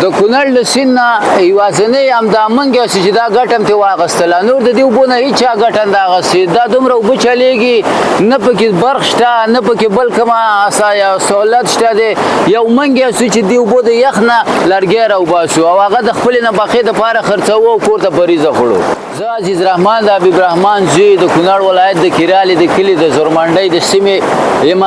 د کونړ له سیند نه یوازینی همدا منګ یو چې دا ګټه هم ترې واخیستله نور د دې اوبو نه هېچا ګټه نه ده اخیستې دا دومره اوبه چلېږي نه پکې برق شته نه پکې بل کومه سهولت شته دی یو منګ یو چې دې اوبو د یخ نه لرګی راوباسو او هغه د خپلې نفقې دپاره خرڅوو او کور ته بریزه خوړو زه عزیز رحمان د حبیب رحمان زوی د کونړ ولایت د کیرالې د کلي د زورمنډۍ د سیمې یم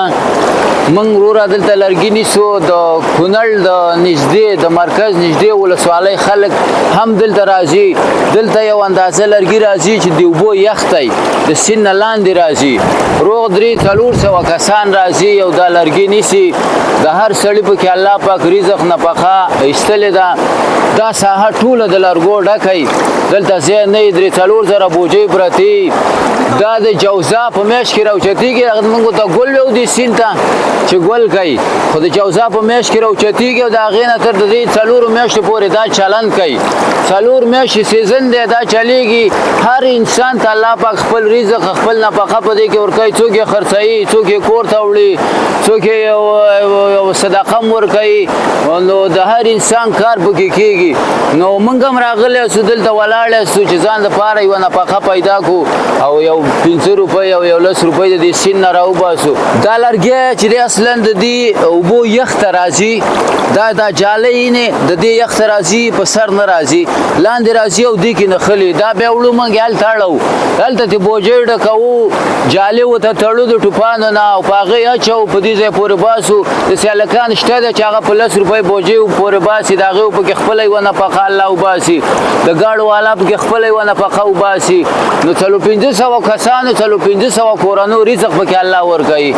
موږ وروره دلته لرګي نیسو د کونړ د نږدې د مرکز نږدې ولسوالۍ خلک هم دلته راځي دلته یو اندازه لرګي راځي چې د اوبو یخ دی د سیند نه لاندې راځي روغ 300-400 کسان راځي او دا لرګي نیسي د هر سړي پکې الله پاک رزق نفقه ایستلې ده دا ساحه ټوله د لرګو ډکه دلته ځای نه وي 3-4 بوجۍ پرتې دا د جوزا په میاشت کې راوچتېږي موږ ته ګل ویو دي سیند ته چې ګل کوي خو د جوزا په میاشت کې راوچتېږي او د هغې نه تر د دې 4 میاشتو پورې دا چلند کوي 4 میاشتې سیزن دی دا چلیږي هر انسان ته الله پاک خپل رزق خپل نفقه په دې کې ورکوي څوک یې خرڅوي څوک یې کور ته وړي څوک یې صدقه هم ورکوي نو د هر انسان کار پکې کېږي نو موږ هم راغلی سو دلته ولاړ سو چې ځان دپاره یوه نفقه پیدا کړو او یو 5 روپۍ او یو 10 روپۍ د دې سیند نه راوباسو دا لرګی چې دی اصلا د دې اوبو یخ ته راځي دا جالی نه د دې یخ ته راځي په سر نه راځي لاندې راځي او دې کې نښلي دا بیا وړو موږ هلته اړوو هلته ترې بوجۍ ډکوو جالې ورته تړو د ټوپانو نه او په هغې اچوو په دې ځای پورې باسو داسې هلکان شته دی چې هغه په 10 روپۍ بوجۍ پورې باسي د هغې پکې خپله یوه نفقه الله وباسي د ګاډو والا پکې خپله یوه نفقه وباسي نو 400-500 کسانو 400-500 کورنو رزق پکې الله ورکوي